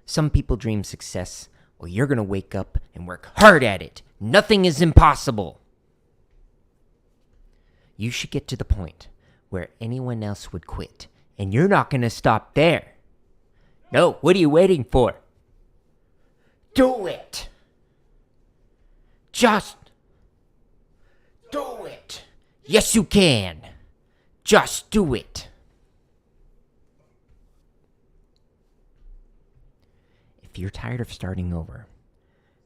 Some people dream success. Well, you're going to wake up and work hard at it. Nothing is impossible. You should get to the point where anyone else would quit. And you're not going to stop there. No, what are you waiting for? Do it. Just do it. Yes, you can. Just do it. If you're tired of starting over,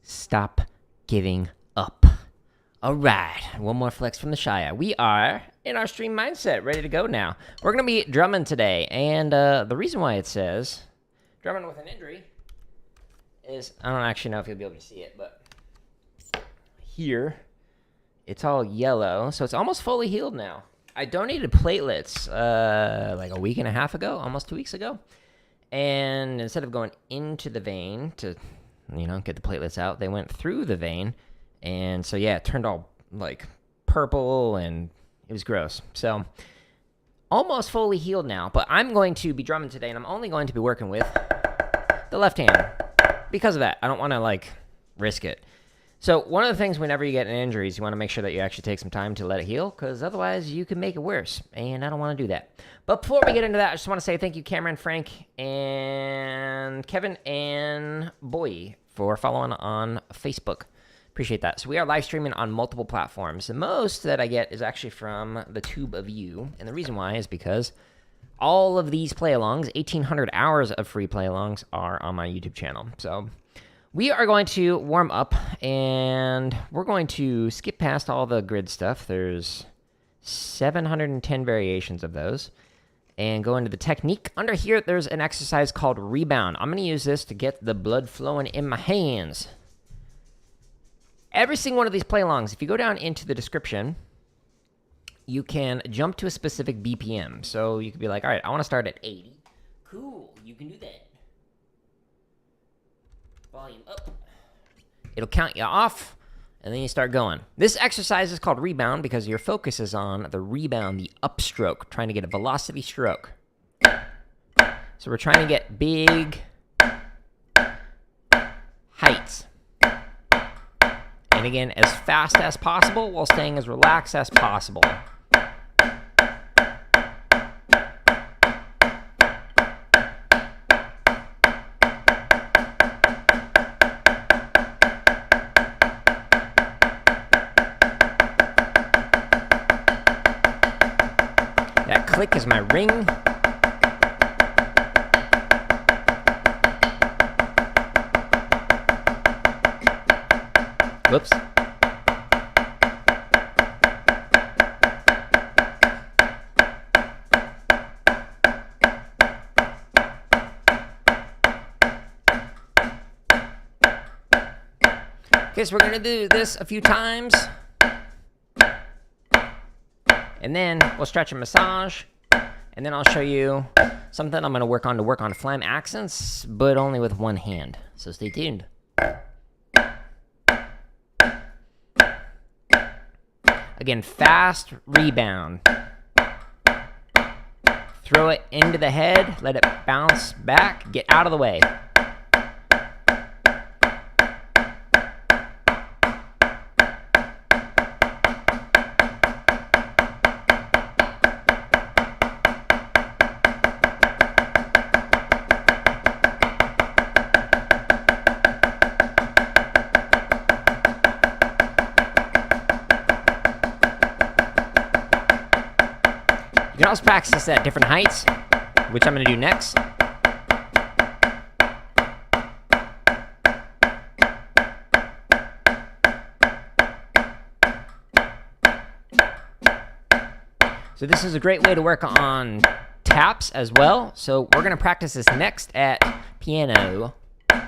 stop giving up. All right, one more flex from the Shia. We are in our stream mindset, ready to go now. We're going to be drumming today, and the reason why it says drumming with an injury is, I don't actually know if you'll be able to see it, but here, it's all yellow, so it's almost fully healed now. I donated platelets like a week and a half ago, almost 2 weeks ago, and instead of going into the vein to, get the platelets out, they went through the vein. And so, yeah, it turned all, like, purple, and it was gross. So, almost fully healed now. But I'm going to be drumming today, and I'm only going to be working with the left hand. Because of that, I don't want to, like, risk it. So, one of the things whenever you get an injury is you want to make sure that you actually take some time to let it heal, because otherwise you can make it worse, and I don't want to do that. But before we get into that, I just want to say thank you, Cameron, Frank, and Kevin, and Boy, for following on Facebook. Appreciate that. So we are live streaming on multiple platforms. The most that I get is actually from the tube of you. And the reason why is because all of these play-alongs, 1,800 hours of free play-alongs, are on my YouTube channel. So we are going to warm up, and we're going to skip past all the grid stuff. There's 710 variations of those. And go into the technique. Under here, there's an exercise called Rebound. I'm going to use this to get the blood flowing in my hands. Every single one of these play-alongs, if you go down into the description, you can jump to a specific BPM. So you could be like, all right, I want to start at 80. Cool, you can do that. Volume up. It'll count you off, and then you start going. This exercise is called Rebound because your focus is on the rebound, the upstroke, trying to get a velocity stroke. So we're trying to get big heights. And again, as fast as possible while staying as relaxed as possible. That click is my ring. Whoops. Okay, so we're going to do this a few times. And then we'll stretch and massage. And then I'll show you something I'm going to work on flam accents, but only with one hand. So stay tuned. Again, fast rebound. Throw it into the head, let it bounce back, get out of the way. You can also practice at different heights, which I'm going to do next. So this is a great way to work on taps as well. So we're going to practice this next at piano. So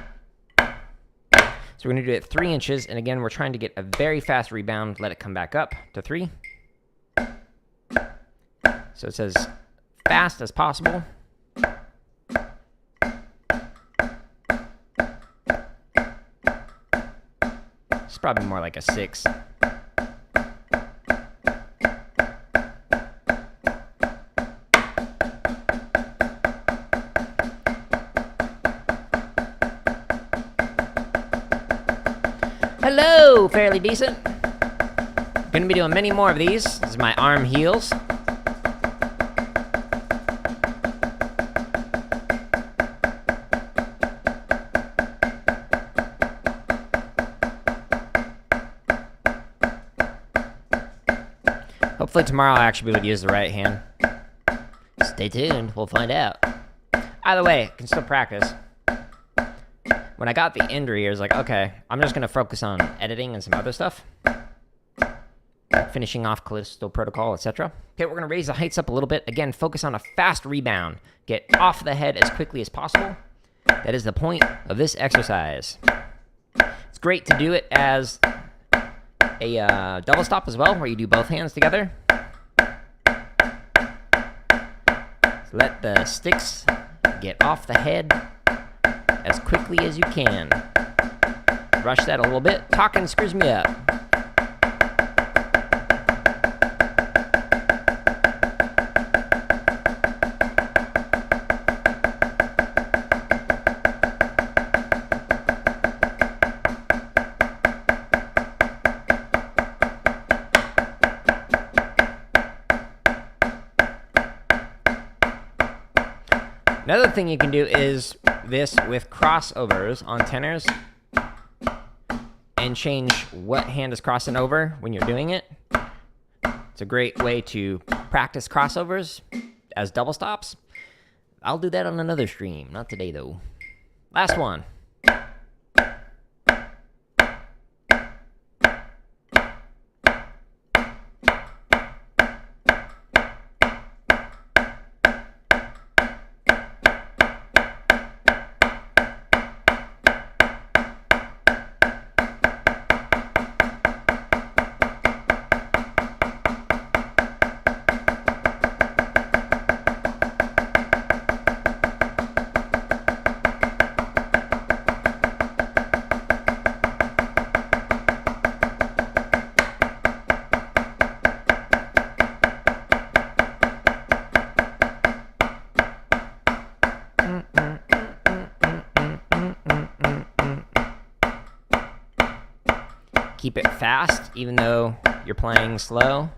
we're going to do it at 3 inches. And again, we're trying to get a very fast rebound. Let it come back up to 3. So it says fast as possible. It's probably more like a 6. Hello, fairly decent. Gonna be doing many more of these. This is my arm heels. Hopefully tomorrow I'll actually be able to use the right hand. Stay tuned, we'll find out. Either way, I can still practice. When I got the injury, I was like, okay, I'm just gonna focus on editing and some other stuff. Finishing off Callisto Protocol, etc. Okay, we're gonna raise the heights up a little bit. Again, focus on a fast rebound. Get off the head as quickly as possible. That is the point of this exercise. It's great to do it as a double stop as well, where you do both hands together. So let the sticks get off the head as quickly as you can. Rush that a little bit. Talking screws me up. Another thing you can do is this with crossovers on tenors and change what hand is crossing over when you're doing it. It's a great way to practice crossovers as double stops. I'll do that on another stream, not today though. Last one. Keep it fast, even though you're playing slow.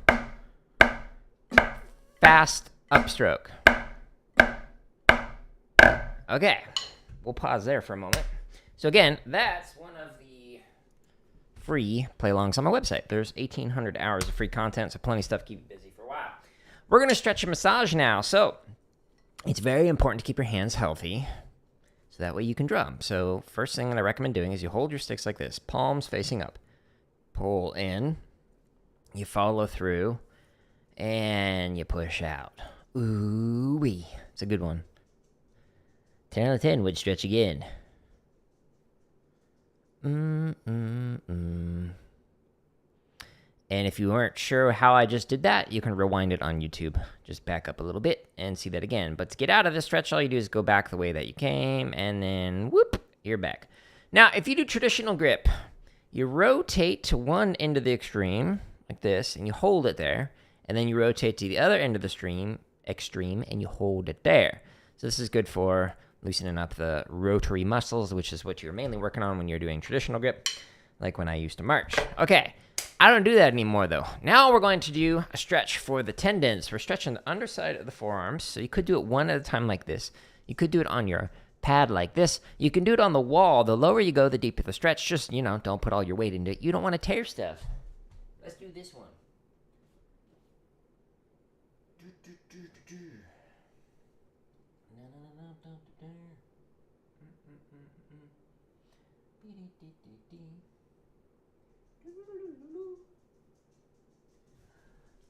Fast upstroke. Okay, we'll pause there for a moment. So again, that's one of the free play-alongs on my website. There's 1,800 hours of free content, so plenty of stuff to keep you busy for a while. We're going to stretch and massage now. So it's very important to keep your hands healthy, so that way you can drum. So first thing that I recommend doing is you hold your sticks like this, palms facing up. Pull in, you follow through, and you push out. Ooh-wee. It's a good one. 10 out of 10 would stretch again. And if you weren't sure how I just did that, you can rewind it on YouTube. Just back up a little bit and see that again. But to get out of this stretch, all you do is go back the way that you came, and then whoop, you're back. Now, if you do traditional grip, you rotate to one end of the extreme, like this, and you hold it there. And then you rotate to the other end of the extreme, and you hold it there. So this is good for loosening up the rotary muscles, which is what you're mainly working on when you're doing traditional grip, like when I used to march. Okay, I don't do that anymore, though. Now we're going to do a stretch for the tendons. We're stretching the underside of the forearms. So you could do it one at a time like this. You could do it on your pad like this. You can do it on the wall. The lower you go, the deeper the stretch. Just, don't put all your weight into it. You don't want to tear stuff. Let's do this one.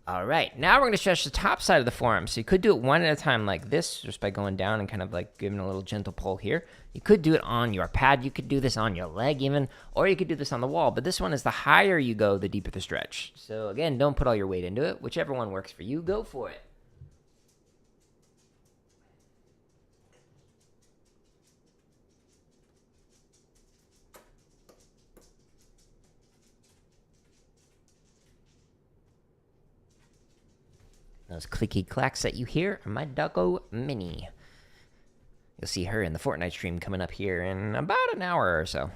All right, now we're going to stretch the top side of the forearm. So you could do it one at a time like this, just by going down and kind of like giving a little gentle pull here. You could do it on your pad. You could do this on your leg even, or you could do this on the wall. But this one is the higher you go, the deeper the stretch. So again, don't put all your weight into it. Whichever one works for you, go for it. Those clicky clacks that you hear are my doggo Minnie. You'll see her in the Fortnite stream coming up here in about an hour or so.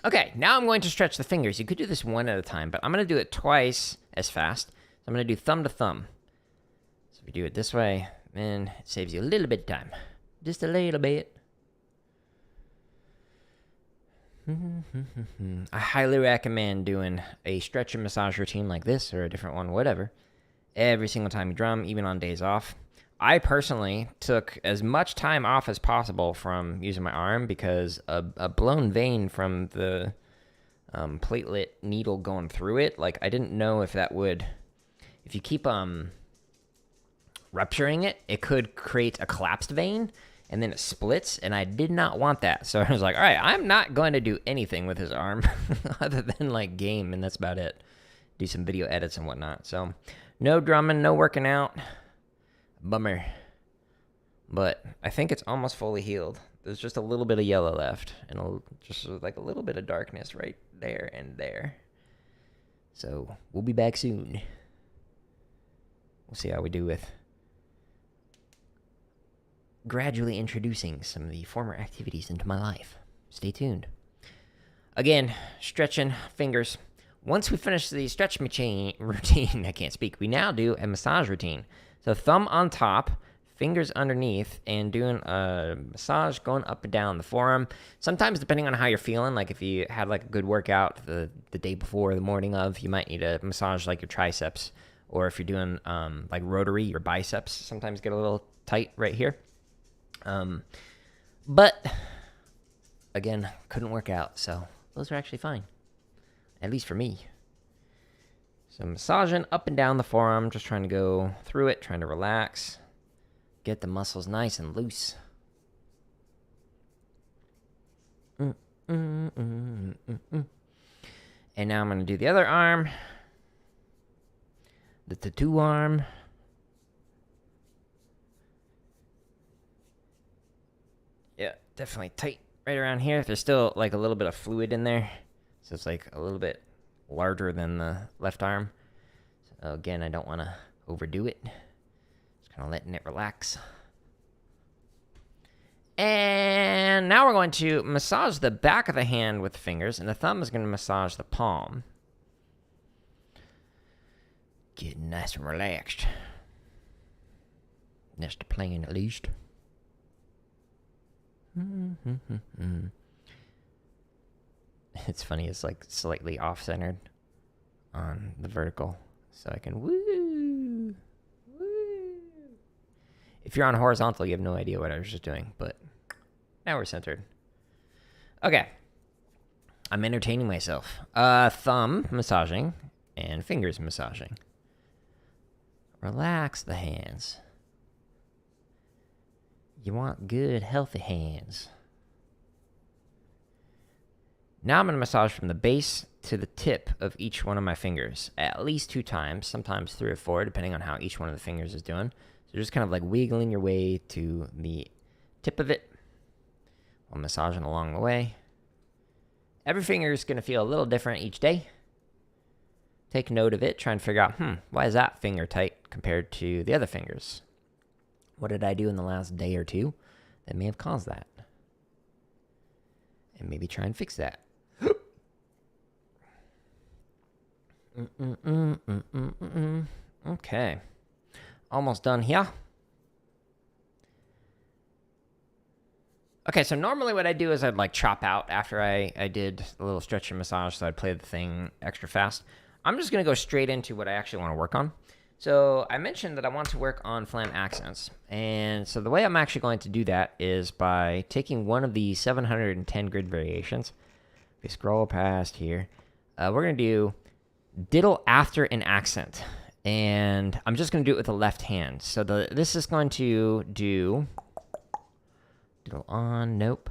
Okay, now I'm going to stretch the fingers. You could do this one at a time, but I'm going to do it twice as fast. So I'm going to do thumb to thumb. So if you do it this way, then it saves you a little bit of time. Just a little bit. I highly recommend doing a stretch and massage routine like this, or a different one, whatever, every single time you drum, even on days off. I personally took as much time off as possible from using my arm because a blown vein from the platelet needle going through it, like, I didn't know if that would, if you keep rupturing it, it could create a collapsed vein, and then it splits, and I did not want that. So I was like, all right, I'm not going to do anything with his arm other than, like, game, and that's about it. Do some video edits and whatnot. So no drumming, no working out. Bummer. But I think it's almost fully healed. There's just a little bit of yellow left, and just like a little bit of darkness right there and there. So we'll be back soon. We'll see how we do with gradually introducing some of the former activities into my life. Stay tuned. Again, stretching fingers. Once we finish the stretch routine, I can't speak, we now do a massage routine. So thumb on top, fingers underneath, and doing a massage going up and down the forearm. Sometimes, depending on how you're feeling, like if you had like a good workout the day before, the morning of, you might need to massage like your triceps. Or if you're doing like rotary, your biceps sometimes get a little tight right here. But again, couldn't work out, so those are actually fine. At least for me. So massaging up and down the forearm, just trying to go through it, trying to relax. Get the muscles nice and loose. And now I'm going to do the other arm. The tattoo arm. Yeah, definitely tight right around here. There's still like a little bit of fluid in there. So it's like a little bit larger than the left arm. So again, I don't want to overdo it. Just kind of letting it relax. And now we're going to massage the back of the hand with the fingers, and the thumb is going to massage the palm. Getting nice and relaxed. That's the plan, at least. It's funny, it's like slightly off-centered on the vertical, so I can woo. If you're on horizontal, you have no idea what I was just doing, but now we're centered. Okay. I'm entertaining myself. Thumb massaging and fingers massaging. Relax the hands. You want good, healthy hands. Now I'm going to massage from the base to the tip of each one of my fingers at least 2 times, sometimes 3 or 4, depending on how each one of the fingers is doing. So just kind of like wiggling your way to the tip of it while massaging along the way. Every finger is going to feel a little different each day. Take note of it, try and figure out, why is that finger tight compared to the other fingers? What did I do in the last day or 2 that may have caused that? And maybe try and fix that. Okay. Almost done here. Okay, so normally what I do is I'd like chop out after I did a little stretch and massage, so I'd play the thing extra fast. I'm just going to go straight into what I actually want to work on. So I mentioned that I want to work on flam accents. And so the way I'm actually going to do that is by taking one of the 710 grid variations. We scroll past here. We're going to do diddle after an accent. And I'm just going to do it with the left hand. So this is going to do diddle on, nope.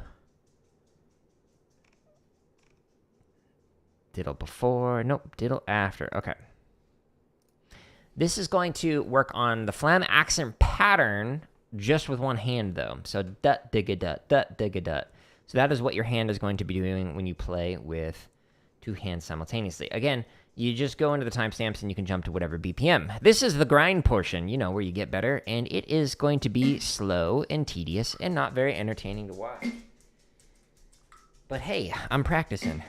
Diddle before, nope, diddle after, okay. This is going to work on the flam accent pattern just with one hand, though. So dut, digga, dut, dut, digga, dut. So that is what your hand is going to be doing when you play with 2 hands simultaneously. Again, you just go into the timestamps and you can jump to whatever BPM. This is the grind portion, where you get better, and it is going to be slow and tedious and not very entertaining to watch. But hey, I'm practicing.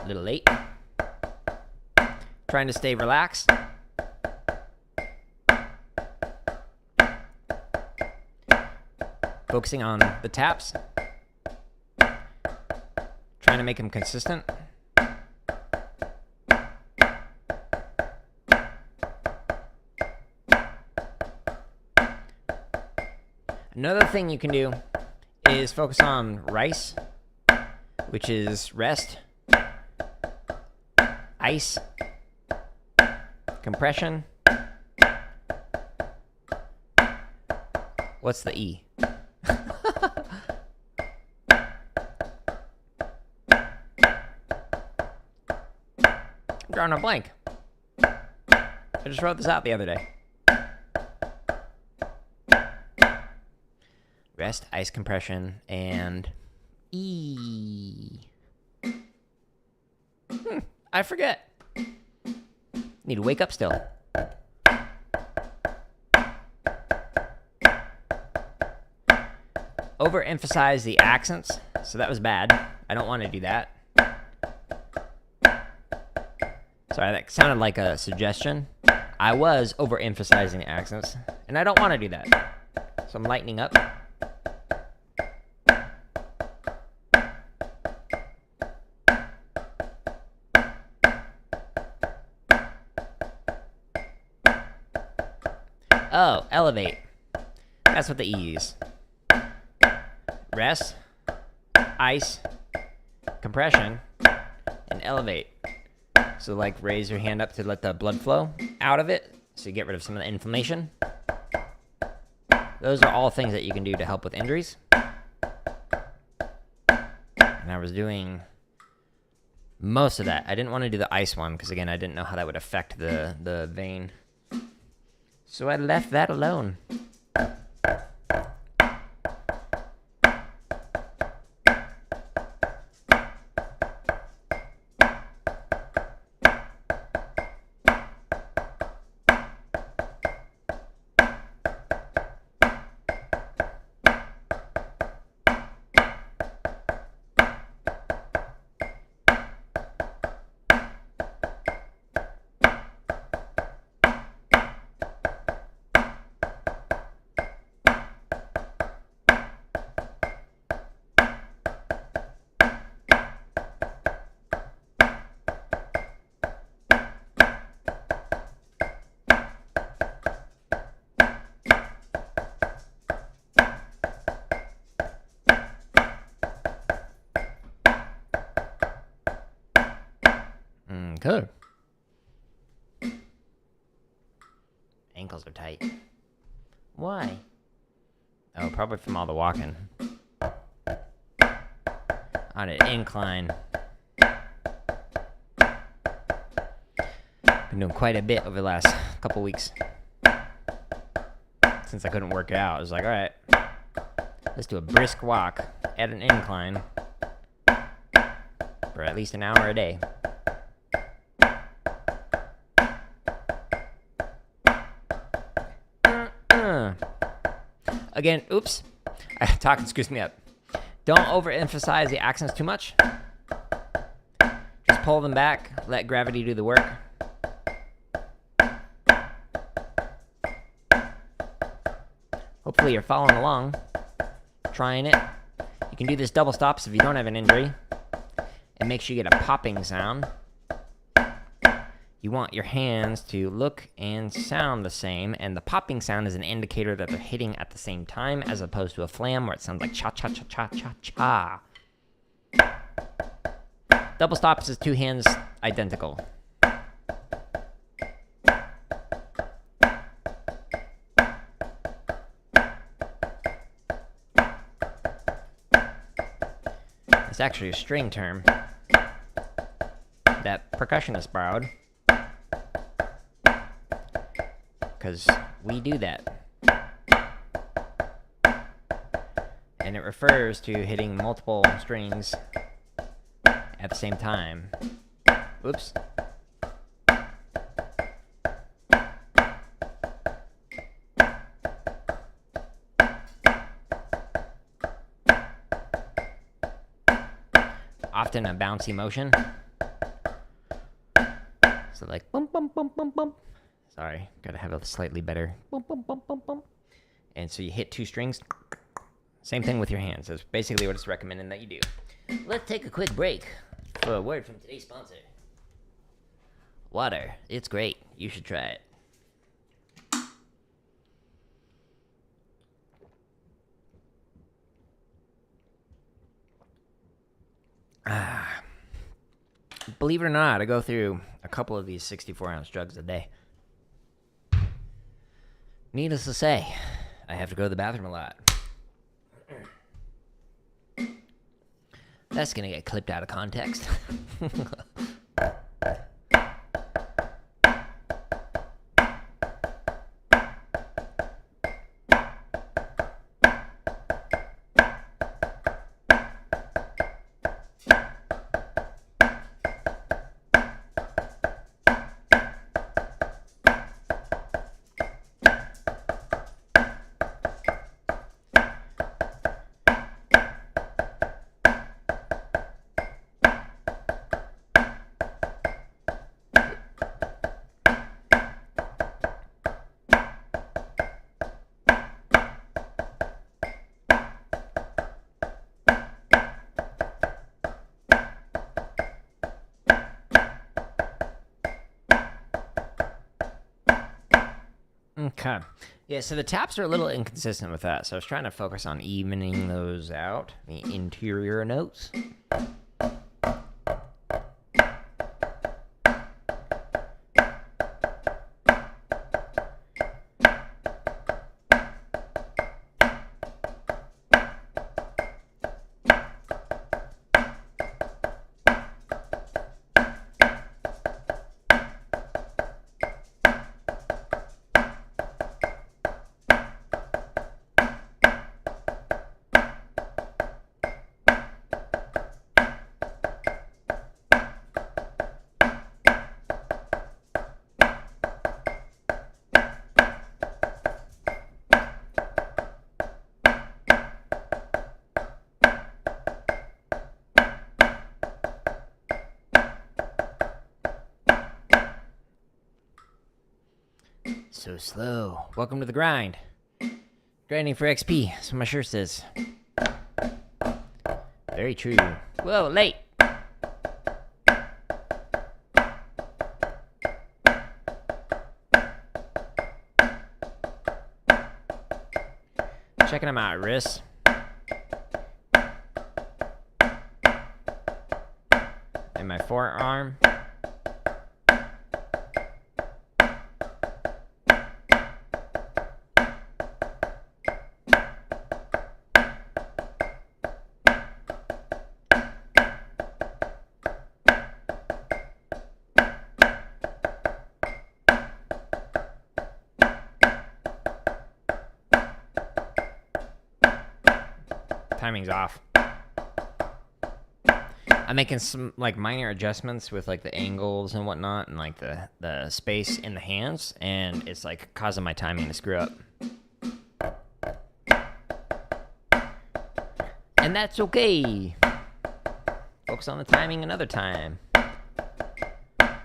A little late. Trying to stay relaxed. Focusing on the taps. Trying to make them consistent. Another thing you can do is focus on rice, which is rest, ice, compression. What's the E? I'm drawing a blank. I just wrote this out the other day. Rest, ice, compression, and E. I forget. Need to wake up still. Overemphasize the accents, so that was bad. I don't want to do that. Sorry, that sounded like a suggestion. I was overemphasizing the accents, and I don't want to do that. So I'm lightening up. Oh, elevate. That's what the E is. Rest, ice, compression, and elevate. So like raise your hand up to let the blood flow out of it, so you get rid of some of the inflammation. Those are all things that you can do to help with injuries. And I was doing most of that. I didn't want to do the ice one because again, I didn't know how that would affect the vein. So I left that alone. Good. Ankles are tight. Why? Oh, probably from all the walking. On an incline. Been doing quite a bit over the last couple weeks. Since I couldn't work out, I was like, alright, let's do a brisk walk at an incline for at least an hour a day. Again, oops, talking screws me up. Don't overemphasize the accents too much. Just pull them back, let gravity do the work. Hopefully you're following along, trying it. You can do this double stops if you don't have an injury. It makes you get a popping sound. You want your hands to look and sound the same, and the popping sound is an indicator that they're hitting at the same time, as opposed to a flam where it sounds like cha-cha-cha-cha-cha-cha. Double stops is two hands identical. It's actually a string term that percussionists borrowed. Because we do that. And it refers to hitting multiple strings at the same time. Oops. Often a bouncy motion. So like bum bum bum bum bum. Sorry, gotta have a slightly better bum bum bum bum bum. And so you hit 2 strings. Same thing with your hands. That's basically what it's recommending that you do. Let's take a quick break for a word from today's sponsor. Water. It's great. You should try it. Believe it or not, I go through a couple of these 64-ounce jugs a day. Needless to say, I have to go to the bathroom a lot. That's gonna get clipped out of context. Okay. Yeah, so the taps are a little inconsistent with that, so I was trying to focus on evening those out, the interior notes. So slow. Welcome to the grind. Grinding for XP. That's what my shirt says. Very true. Whoa, late. Checking them out, wrists. And my forearm. Timing's off. I'm making some like minor adjustments with like the angles and whatnot and like the space in the hands, and it's like causing my timing to screw up. And that's okay. Focus on the timing another time.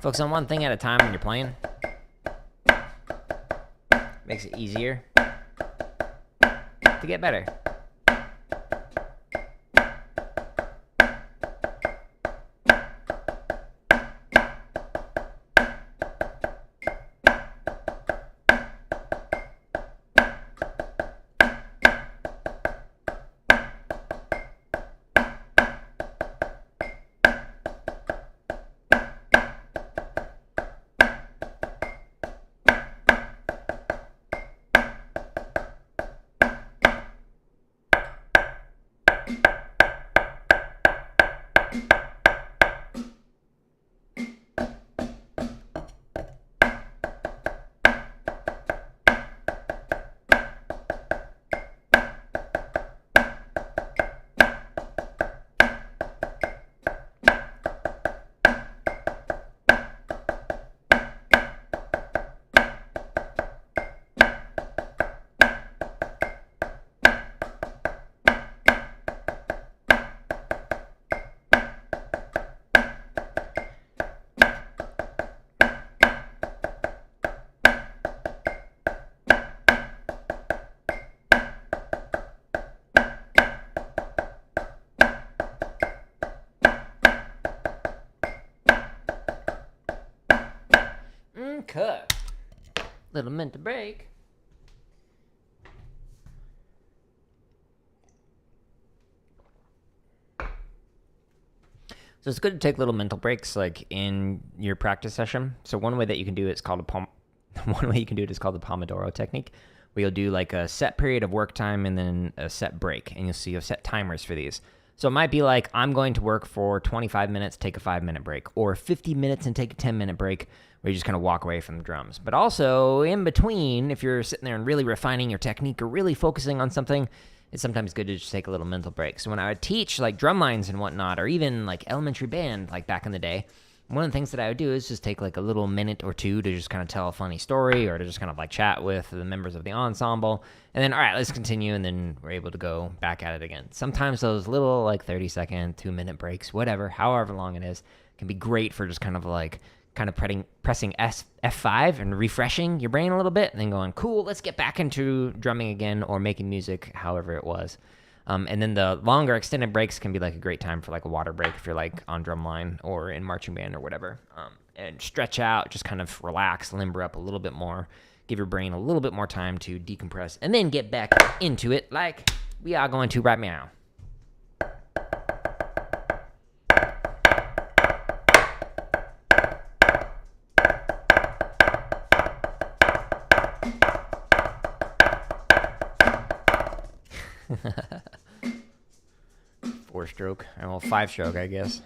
Focus on one thing at a time when you're playing. Makes it easier to get better. Little mental break. So it's good to take little mental breaks, like in your practice session. So one way that you can do it is called one way you can do it is called the Pomodoro technique, where you'll do like a set period of work time and then a set break, and you'll set timers for these. So it might be like, I'm going to work for 25 minutes, take a 5-minute break, or 50 minutes and take a 10-minute break, where you just kind of walk away from the drums. But also in between, if you're sitting there and really refining your technique or really focusing on something, it's sometimes good to just take a little mental break. So when I would teach like drum lines and whatnot, or even like elementary band, like back in the day, one of the things that I would do is just take like a little minute or two to just kind of tell a funny story, or to just kind of like chat with the members of the ensemble. And then, all right, let's continue. And then we're able to go back at it again. Sometimes those little like 30-second, 2-minute breaks, whatever, however long it is, can be great for just kind of pressing F5 and refreshing your brain a little bit, and then going, cool, let's get back into drumming again, or making music, however it was. And then the longer extended breaks can be like a great time for like a water break if you're like on drumline or in marching band or whatever. And stretch out, just kind of relax, limber up a little bit more, give your brain a little bit more time to decompress, and then get back into it like we are going to right now. Four-stroke, well, 5-stroke, I guess.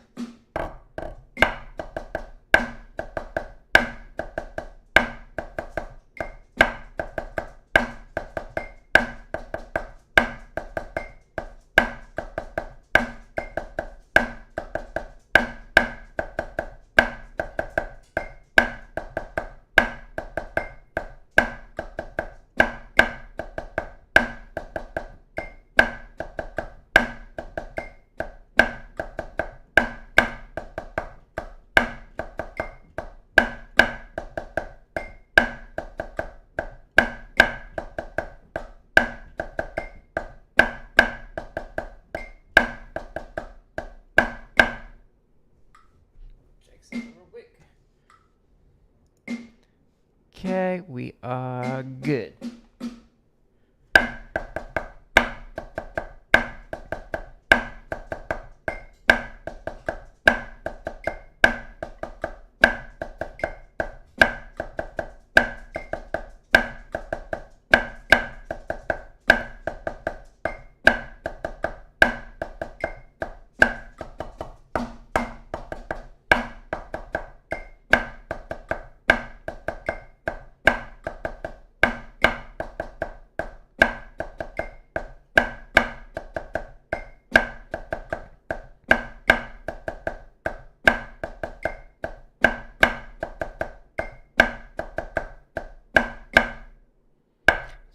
Okay, we are good.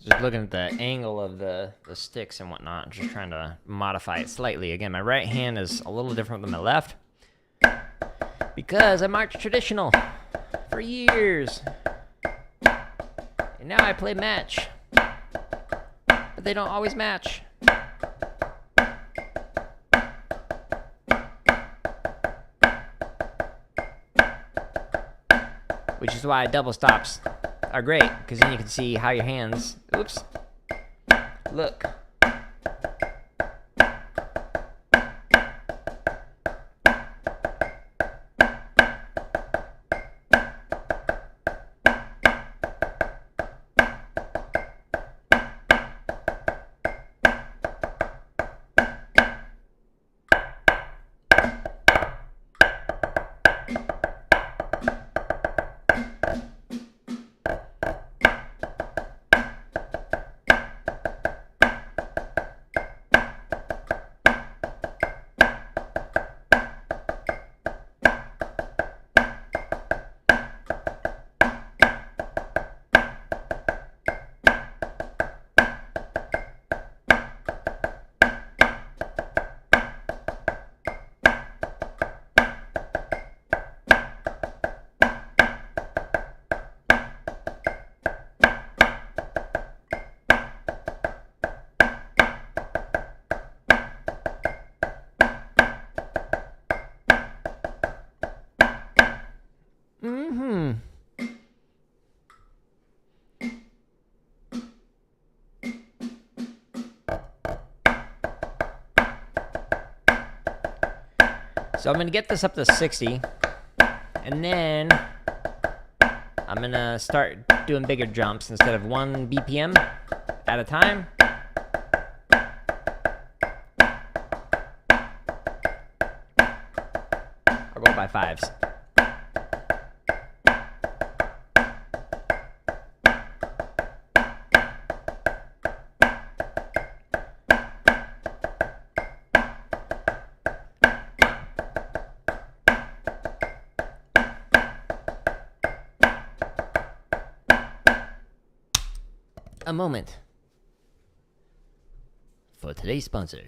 Just looking at the angle of the sticks and whatnot, just trying to modify it slightly. Again, my right hand is a little different than my left, because I marched traditional for years. And now I play match, but they don't always match. Which is why double stops are great, because then you can see how your hands, oops, look. So I'm gonna get this up to 60, and then I'm gonna start doing bigger jumps instead of 1 BPM at a time. I'll go by 5s. A moment for today's sponsor,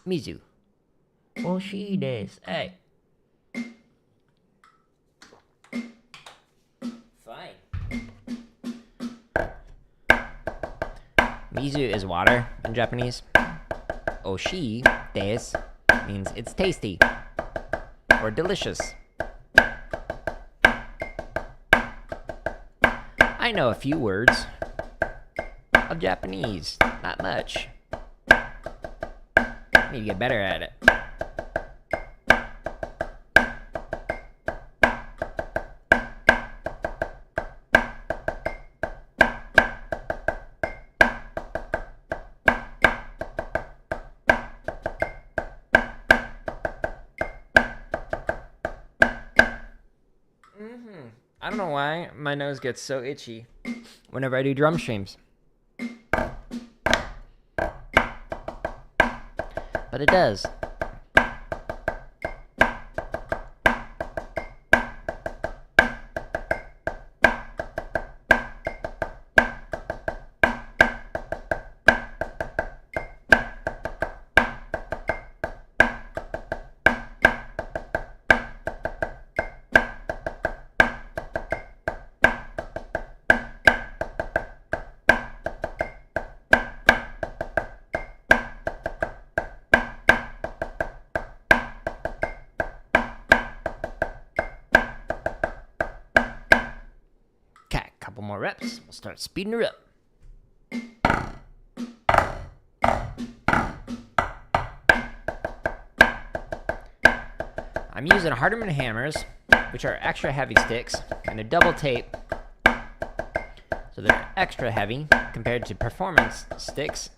Mizu. Oshii desu. Hey. Fine. Mizu is water in Japanese. Oshii desu means it's tasty or delicious. I know a few words of Japanese, not much. Need to get better at it. I don't know why my nose gets so itchy whenever I do drum streams. But it does. Couple more reps. We'll start speeding her up. I'm using Hardeman hammers, which are extra heavy sticks, and they're double tape, so they're extra heavy compared to performance sticks.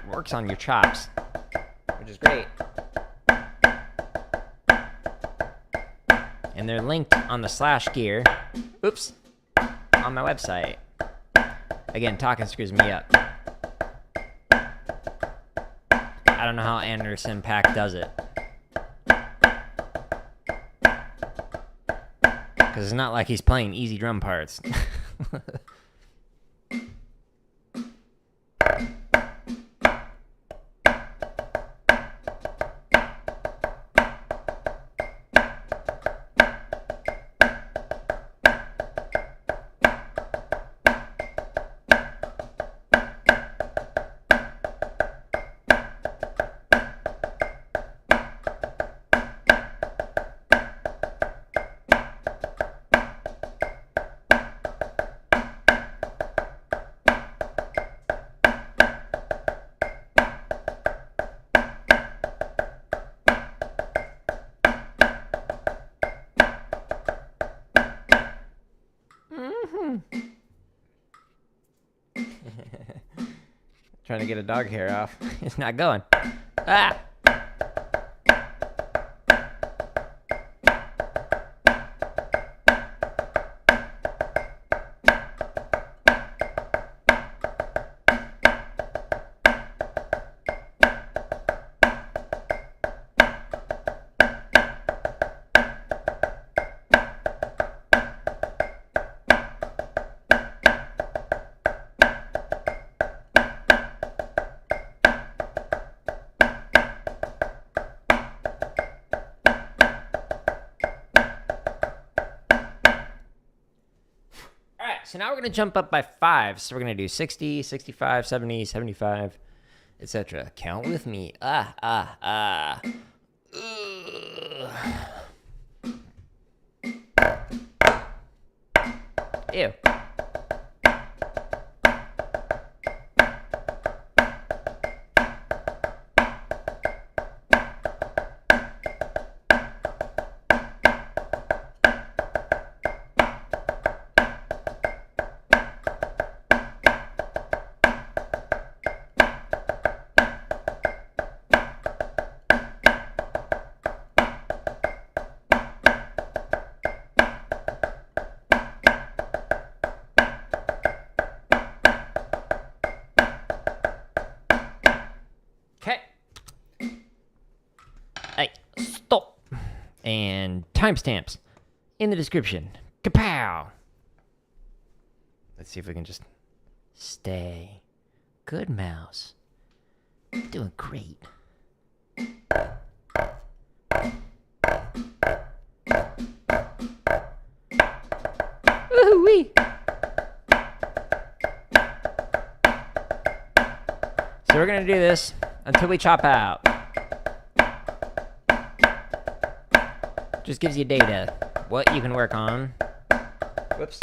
Works on your chops, which is great. And they're linked on the slash gear, oops, on my website. Again, talking screws me up. I don't know how Anderson .Paak does it. Because it's not like he's playing easy drum parts. Trying to get a dog hair off. It's not going. Ah! So now we're going to jump up by 5. So we're going to do 60, 65, 70, 75, etc. Count with me. Ew. and timestamps in the description. Kapow! Let's see if we can just stay. Good mouse. Doing great. Woo-wee! So we're gonna do this until we chop out. Just gives you data, what you can work on. Whoops.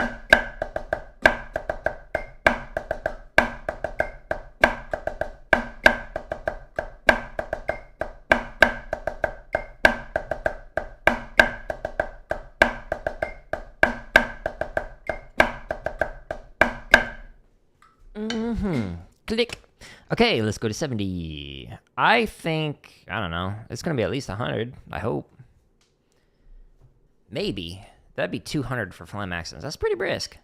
Click. Okay, let's go to 70. I think, I don't know, it's gonna be at least 100, I hope. Maybe. That'd be 200 for flam accents. That's pretty brisk.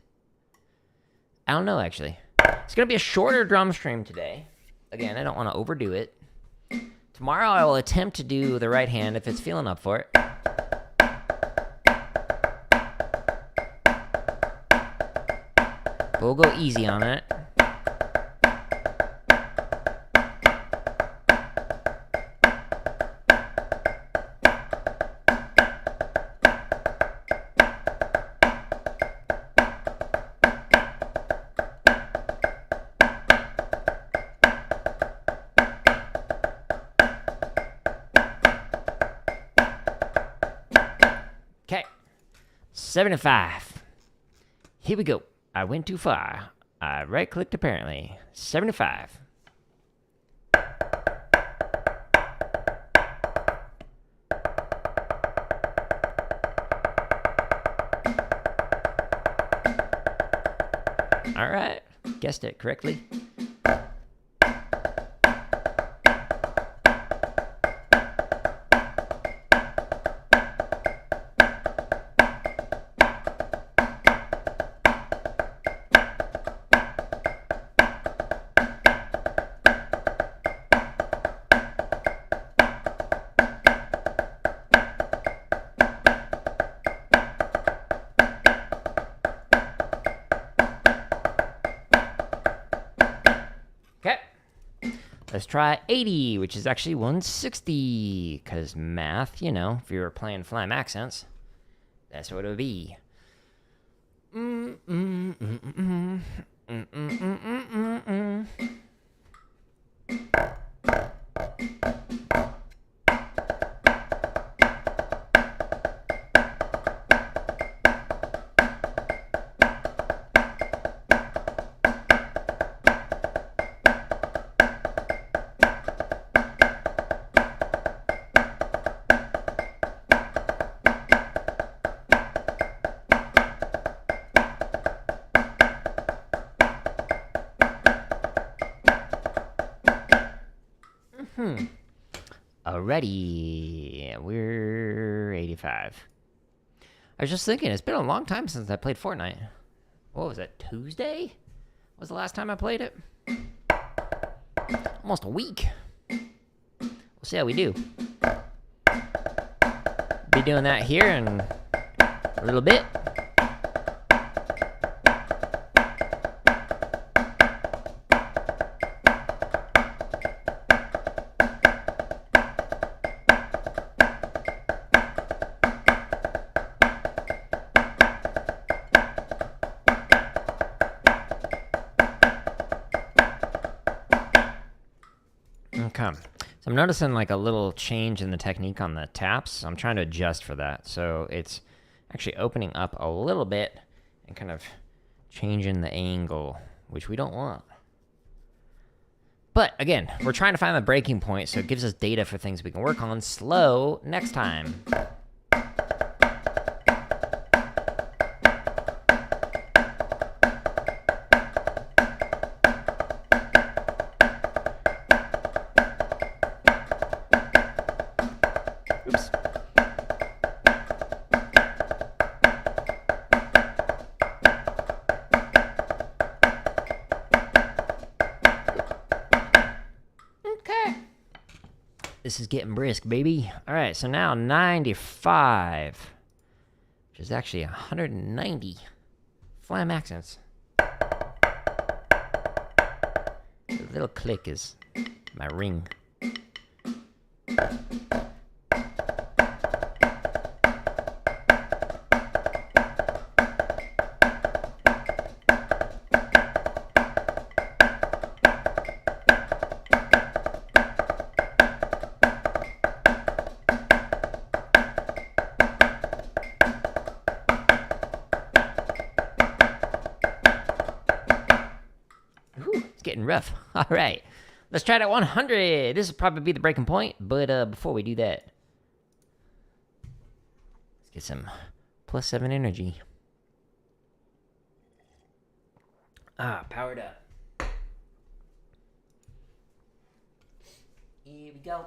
I don't know, actually. It's gonna be a shorter drum stream today. Again, I don't want to overdo it. Tomorrow I will attempt to do the right hand if it's feeling up for it. But we'll go easy on it. Okay, 75. Here we go. I went too far. I right-clicked apparently. 75. All right, guessed it correctly. Okay, let's try 80, which is actually 160, because math, you know, if you were playing flam accents, that's what it would be. Alrighty, we're 85. I was just thinking, it's been a long time since I played Fortnite. What was it, Tuesday? Was the last time I played it? Almost a week. We'll see how we do. Be doing that here in a little bit. Okay, so I'm noticing like a little change in the technique on the taps. I'm trying to adjust for that. So it's actually opening up a little bit and kind of changing the angle, which we don't want. But again, we're trying to find the breaking point, so it gives us data for things we can work on slow next time. Oops. This is getting brisk, baby. All right, so now 95, which is actually 190 flam accents. The little click is my ring. Getting rough. All right, let's try it at 100. This will probably be the breaking point, but before we do that, let's get some +7 energy. Powered up. Here we go.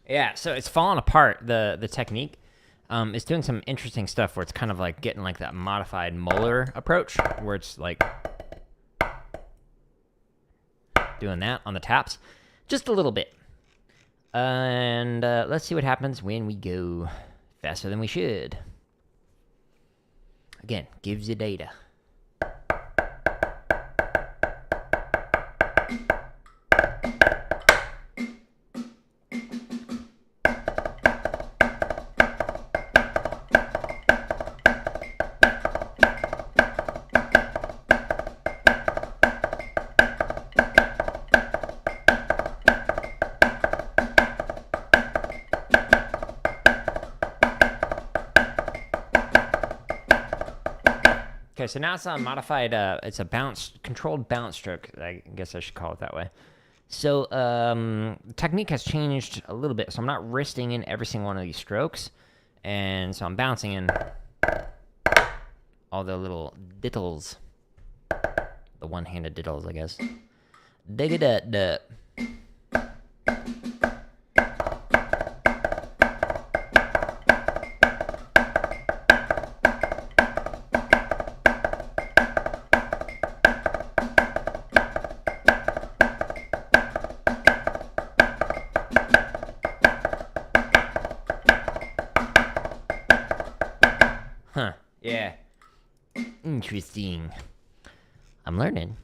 Yeah, so it's falling apart, the technique. It's doing some interesting stuff where it's kind of like getting like that modified molar approach, where it's like doing that on the taps, just a little bit. And let's see what happens when we go faster than we should. Again, gives you data. Okay, so now it's a modified, it's a controlled bounce stroke. I guess I should call it that way. So, the technique has changed a little bit. So I'm not wristing in every single one of these strokes. And so I'm bouncing in all the little diddles. The one-handed diddles, I guess. Dig-a-dut-dut. Huh, yeah. Interesting. I'm learning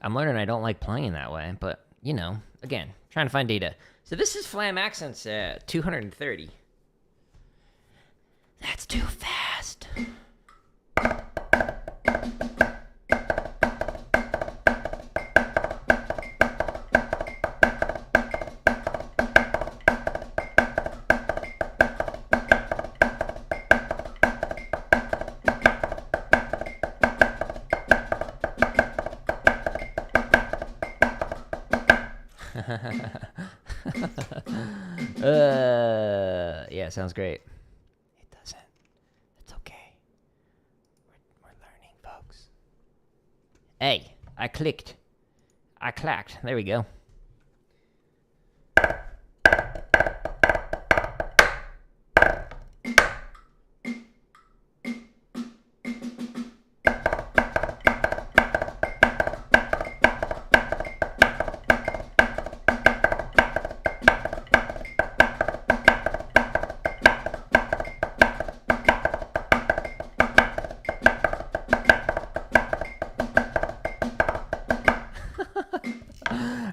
I don't like playing that way, but, you know, again, trying to find data. So this is flam accents at 230. That's too fast. Yeah, sounds great. It doesn't. It's okay. We're learning, folks. Hey, I clacked. There we go.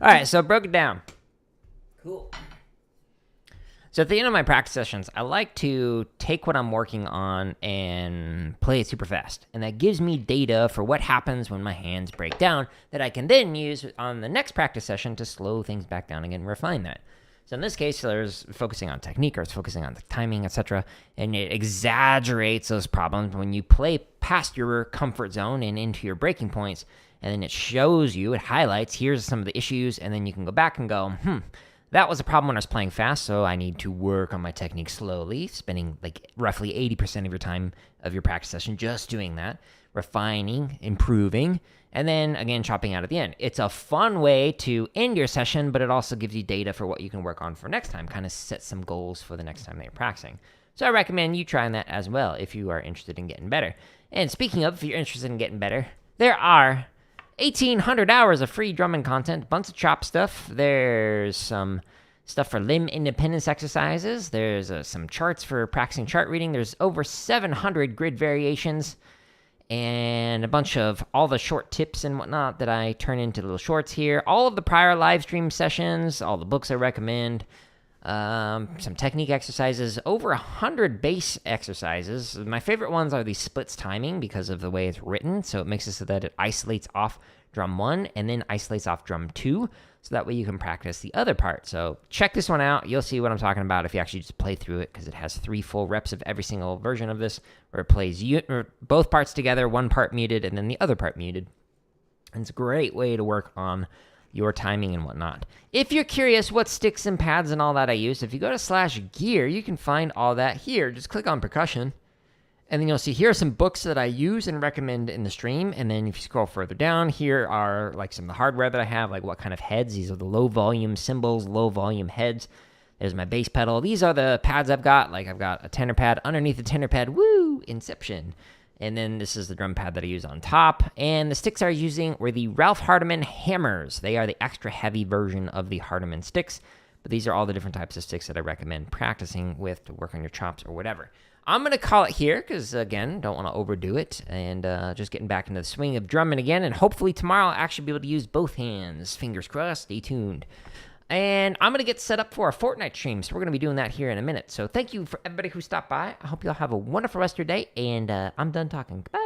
All right, so I broke it down. Cool. So at the end of my practice sessions, I like to take what I'm working on and play it super fast. And that gives me data for what happens when my hands break down that I can then use on the next practice session to slow things back down again and refine that. So in this case, there's focusing on technique, or it's focusing on the timing, etc. And it exaggerates those problems when you play past your comfort zone and into your breaking points. And then it shows you, it highlights, here's some of the issues. And then you can go back and go, that was a problem when I was playing fast, so I need to work on my technique slowly, spending like roughly 80% of your time of your practice session just doing that, refining, improving, and then again chopping out at the end. It's a fun way to end your session, but it also gives you data for what you can work on for next time, kind of set some goals for the next time that you're practicing. So I recommend you trying that as well if you are interested in getting better. And speaking of, if you're interested in getting better, there are 1,800 hours of free drumming content, bunch of chop stuff. There's some stuff for limb independence exercises. There's some charts for practicing chart reading. There's over 700 grid variations and a bunch of all the short tips and whatnot that I turn into little shorts here. All of the prior live stream sessions, all the books I recommend, some technique exercises, over 100 bass exercises. My favorite ones are the splits timing because of the way it's written. So it makes it so that it isolates off drum 1 and then isolates off drum 2. So that way you can practice the other part. So check this one out. You'll see what I'm talking about if you actually just play through it, because it has 3 full reps of every single version of this, where it plays both parts together, one part muted and then the other part muted. And it's a great way to work on your timing and whatnot. If you're curious what sticks and pads and all that I use, if you go to /gear, you can find all that here. Just click on percussion, and then you'll see here are some books that I use and recommend in the stream. And then if you scroll further down, here are like some of the hardware that I have, like what kind of heads. These are the low volume cymbals, low volume heads. There's my bass pedal. These are the pads I've got. Like I've got a tenor pad underneath the tenor pad. Woo! Inception. And then this is the drum pad that I use on top. And the sticks I was using were the Ralph Hardiman hammers. They are the extra heavy version of the Hardiman sticks. But these are all the different types of sticks that I recommend practicing with to work on your chops or whatever. I'm going to call it here because, again, don't want to overdo it. And just getting back into the swing of drumming again. And hopefully tomorrow I'll actually be able to use both hands. Fingers crossed. Stay tuned. And I'm going to get set up for a Fortnite stream, so we're going to be doing that here in a minute. So thank you for everybody who stopped by. I hope you all have a wonderful rest of your day, and I'm done talking. Bye.